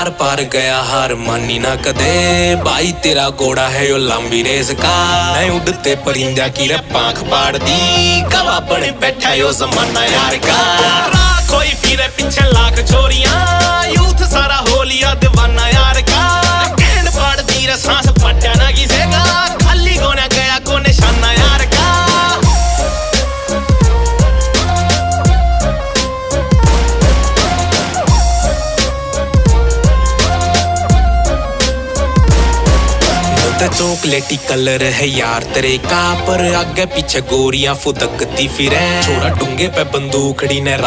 are पार गया हार मानी ना कदे भाई तेरा घोड़ा है यो लंबी रेस का मैं उड़ते परिंदा की रे पांख पाड़ दी गवा बने बैठा यो जमाना यार का कोई फिरे पीछे लाख छोरियां यूथ सारा हो लिया दीवाना यार का कैंड पाड़ दी रे सांस पट्टा ना किसेगा खाली गोना गया को निशाना यार का चॉकलेटी कलर है यार तेरे का पर आगे पीछे गोरियां फुदकती फिरे छोरा डूंगे पे बंदूकड़ी ने रख